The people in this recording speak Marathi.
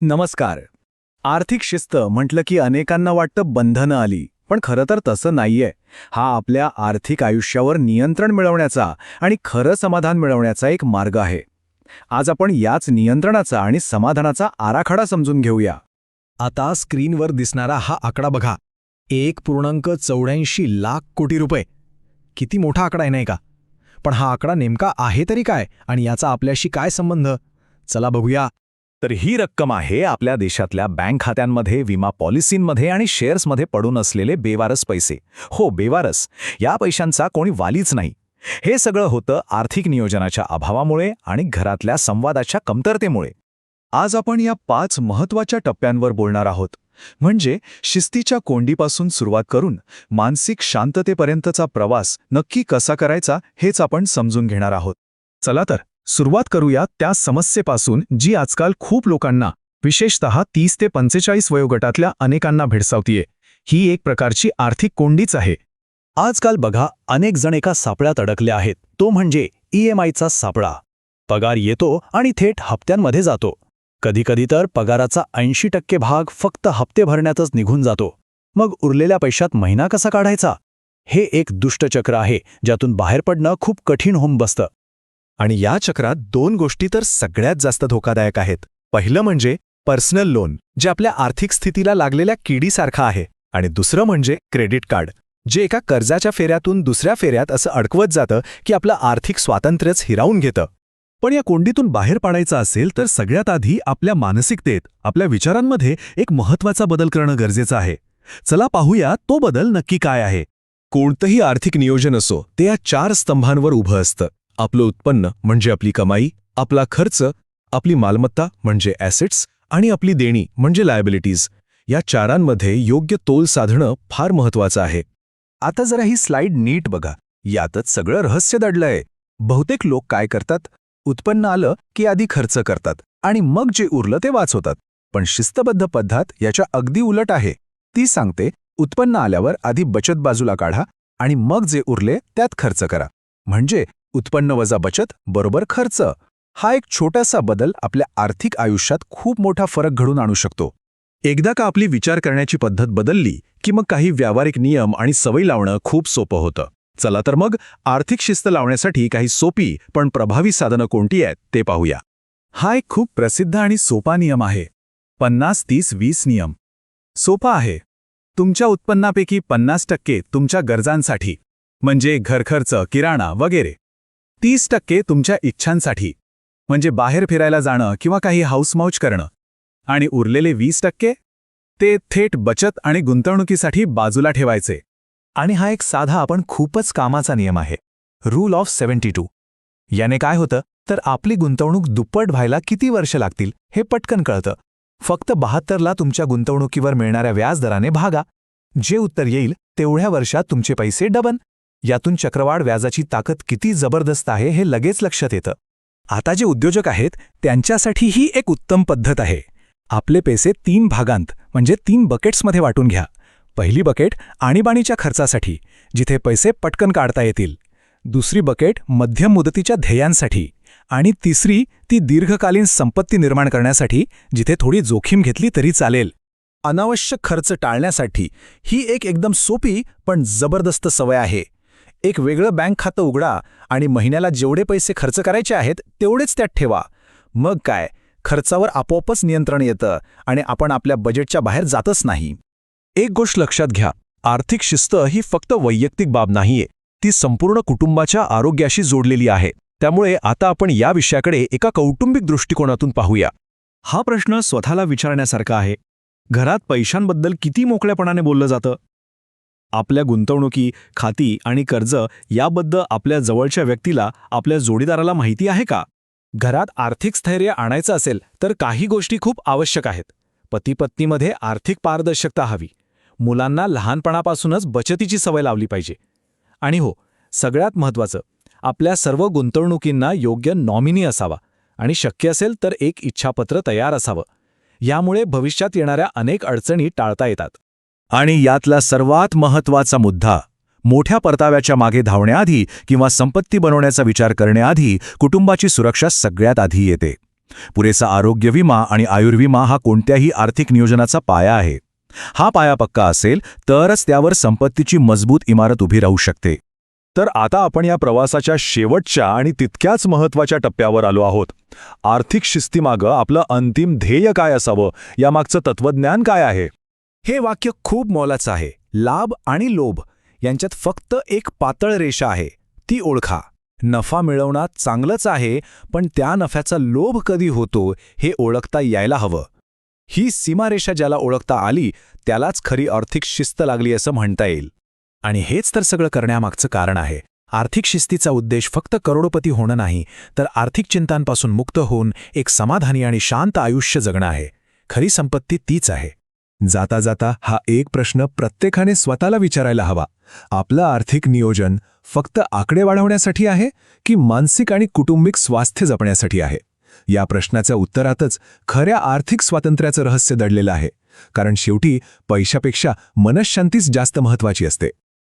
नमस्कार. आर्थिक शिस्त म्हटलं की अनेकांना वाटतं बंधनं आली, पण खरं तर तसं नाहीये. हा आपल्या आर्थिक आयुष्यावर नियंत्रण मिळवण्याचा आणि खरं समाधान मिळवण्याचा एक मार्ग आहे. आज आपण याच नियंत्रणाचा आणि समाधानाचा आराखडा समजून घेऊया. आता स्क्रीनवर दिसणारा हा आकडा बघा. 1.84 लाख कोटी रुपये. किती मोठा आकडा आहे नाही का? पण हा आकडा नेमका आहे तरी काय आणि याचा आपल्याशी काय संबंध? चला बघूया. तर ही रक्कम आहे आपल्या देशातल्या बँक खात्यांमध्ये, विमा पॉलिसींमध्ये आणि शेअर्समध्ये पडून असलेले बेवारस पैसे. हो, बेवारस. या पैशांचा कोणी वालीच नाही. हे सगळं होतं आर्थिक नियोजनाच्या अभावामुळे आणि घरातल्या संवादाच्या कमतरतेमुळे. आज आपण या 5 महत्त्वाच्या टप्प्यांवर बोलणार आहोत. म्हणजे शिस्तीच्या कोंडीपासून सुरुवात करून मानसिक शांततेपर्यंतचा प्रवास नक्की कसा करायचा हेच आपण समजून घेणार आहोत. चला तर सुरुवात करूया त्या समस्येपासून जी आजकाल खूप लोकांना, विशेषतः 30 ते 45 वयोगटातल्या अनेकांना भेडसावतीये. ही एक प्रकारची आर्थिक कोंडीच आहे. आजकाल बघा, अनेक जण एका सापळ्यात अडकले आहेत. तो म्हणजे EMIचा सापळा. पगार येतो आणि थेट हप्त्यांमध्ये जातो. कधीकधी तर पगाराचा 80% भाग फक्त हप्ते भरण्यातच निघून जातो. मग उरलेल्या पैशात महिना कसा काढायचा? हे एक दुष्टचक्र आहे, ज्यातून बाहेर पडणं खूप कठीण होऊन बसतं. आणि या चक्रात 2 गोष्टी तर सगळ्यात जास्त धोकादायक आहेत. पहिलं म्हणजे पर्सनल लोन, जे आपल्या आर्थिक स्थितीला लागलेल्या किडीसारखं आहे. आणि दुसरं म्हणजे क्रेडिट कार्ड, जे एका कर्जाच्या फेऱ्यातून दुसऱ्या फेऱ्यात असं अडकवत जातं की आपलं आर्थिक स्वातंत्र्यच हिरावून घेतं. पण या कोंडीतून बाहेर पडायचं असेल तर सगळ्यात आधी आपल्या मानसिकतेत, आपल्या विचारांमध्ये एक महत्त्वाचा बदल करणं गरजेचं आहे. चला पाहूया तो बदल नक्की काय आहे. कोणतंही आर्थिक नियोजन असो, ते या 4 स्तंभांवर उभं असतं. आपलं उत्पन्न म्हणजे आपली कमाई, आपला खर्च, आपली मालमत्ता म्हणजे ॲसेट्स आणि आपली देणी म्हणजे लायबिलिटीज. या 4ांमध्ये योग्य तोल साधणं फार महत्त्वाचं आहे. आता जरा ही स्लाइड नीट बघा. यातच सगळं रहस्य दडलंय. बहुतेक लोक काय करतात? उत्पन्न आलं की आधी खर्च करतात आणि मग जे उरलं ते वाचवतात. पण शिस्तबद्ध पद्धत याच्या अगदी उलट आहे. ती सांगते, उत्पन्न आल्यावर आधी बचत बाजूला काढा आणि मग जे उरले त्यात खर्च करा. म्हणजे उत्पन्न वजा बचत बरोबर खर्च. हा एक छोटासा बदल आपल्या आर्थिक आयुष्यात खूप मोठा फरक घडून आणू शकतो. एकदा का आपली विचार करण्याची पद्धत बदलली की मग काही व्यावहारिक नियम आणि सवयी लावणं खूप सोपं होतं. चला तर मग आर्थिक शिस्त लावण्यासाठी काही सोपी पण प्रभावी साधनं कोणती आहेत ते पाहूया. हा एक खूप प्रसिद्ध आणि सोपा नियम आहे. 50-30-20 नियम. सोपा आहे. तुमच्या उत्पन्नापैकी 50% तुमच्या गरजांसाठी, म्हणजे घरखर्च, किराणा वगैरे. 30% तुमच्या इच्छांसाठी, म्हणजे बाहेर फिरायला जाणं किंवा काही हाऊसमौज करणं. आणि उरलेले 20% ते थेट बचत आणि गुंतवणुकीसाठी बाजूला ठेवायचे. आणि हा एक साधा पण खूपच कामाचा नियम आहे. Rule of 72. याने काय होतं तर आपली गुंतवणूक दुप्पट व्हायला किती वर्ष लागतील हे पटकन कळतं. फक्त 72ला तुमच्या गुंतवणुकीवर मिळणाऱ्या व्याजदराने भागा. जे उत्तर येईल तेवढ्या वर्षात तुमचे पैसे डबल. यातून चक्रवाढ व्याजाची ताकद किती जबरदस्त आहे हे लगेच लक्षात येतं. आता जे उद्योजक आहेत त्यांच्यासाठी ही एक उत्तम पद्धत आहे. आपले पैसे 3 भागांत म्हणजे 3 बकेट्समध्ये वाटून घ्या. पहिली बकेट आणीबाणीच्या खर्चासाठी, जिथे पैसे पटकन काढता येतील. दुसरी बकेट मध्यम मुदतीच्या ध्येयांसाठी. आणि तिसरी ती दीर्घकालीन संपत्ती निर्माण करण्यासाठी, जिथे थोडी जोखीम घेतली तरी चालेल. अनावश्यक खर्च टाळण्यासाठी ही एक एकदम सोपी पण जबरदस्त सवय आहे. एक वेगळं बँक खातं उघडा आणि महिन्याला जेवढे पैसे खर्च करायचे आहेत तेवढेच त्यात ठेवा. मग काय, खर्चावर आपोआपच नियंत्रण येतं आणि आपण आपल्या बजेटच्या बाहेर जातच नाही. एक गोष्ट लक्षात घ्या, आर्थिक शिस्त ही फक्त वैयक्तिक बाब नाहीये, ती संपूर्ण कुटुंबाच्या आरोग्याशी जोडलेली आहे. त्यामुळे आता आपण या विषयाकडे एका कौटुंबिक दृष्टिकोनातून पाहूया. हा प्रश्न स्वतःला विचारण्यासारखा आहे. घरात पैशांबद्दल किती मोकळेपणाने बोललं जातं? आपल्या गुंतवणुकी, खाती आणि कर्ज याबद्दल आपल्या जवळच्या व्यक्तीला, आपल्या जोडीदाराला माहिती आहे का? घरात आर्थिक स्थैर्य आणायचं असेल तर काही गोष्टी खूप आवश्यक आहेत. पती-पत्नीमध्ये आर्थिक पारदर्शकता हवी. मुलांना लहानपणापासूनच बचतीची सवय लावली पाहिजे. आणि हो, सगळ्यात महत्त्वाचं, आपल्या सर्व गुंतवणुकींना योग्य नॉमिनी असावा आणि शक्य असेल तर एक इच्छापत्र तयार असावं. यामुळे भविष्यात येणाऱ्या अनेक अडचणी टाळता येतात. आणि यातला सर्वात महत्त्वाचा मुद्दा, मोठ्या परताव्याच्या मागे धावण्याआधी किंवा संपत्ती बनवण्याचा विचार करण्याआधी कुटुंबाची सुरक्षा सगळ्यात आधी येते. पुरेसा आरोग्य विमा आणि आयुर्विमा हा कोणत्याही आर्थिक नियोजनाचा पाया आहे. हा पाया पक्का असेल तरच त्यावर संपत्तीची मजबूत इमारत उभी राहू शकते. तर आता आपण या प्रवासाच्या शेवटच्या आणि तितक्याच महत्त्वाच्या टप्प्यावर आलो आहोत. आर्थिक शिस्तीमागं आपलं अंतिम ध्येय काय असावं, यामागचं तत्वज्ञान काय आहे? हे वाक्य खूप मोलाचं आहे. लाभ आणि लोभ यांच्यात फक्त एक पातळ रेषा आहे, ती ओळखा. नफा मिळवणं चांगलंच आहे, पण त्या नफ्याचा लोभ कधी होतो हे ओळखता यायला हवं. ही सीमारेषा ज्याला ओळखता आली त्यालाच खरी आर्थिक शिस्त लागली असं म्हणता येईल. आणि हेच तर सगळं करण्यामागचं कारण आहे. आर्थिक शिस्तीचा उद्देश फक्त करोडपती होणं नाही, तर आर्थिक चिंतांपासून मुक्त होऊन एक समाधानी आणि शांत आयुष्य जगणं आहे. खरी संपत्ती तीच आहे. जाता जाता हा एक प्रश्न प्रत्येकाने स्वतःला विचारायला हवा. आपलं आर्थिक नियोजन फक्त आकडे वाढवण्यासाठी आहे की मानसिक आणि कौटुंबिक स्वास्थ्य जपण्यासाठी आहे? या प्रश्नाच्या उत्तरातच खऱ्या आर्थिक स्वातंत्र्याचं रहस्य दडलेलं आहे. कारण शेवटी पैशापेक्षा मनःशांतीच जास्त महत्त्वाची असते.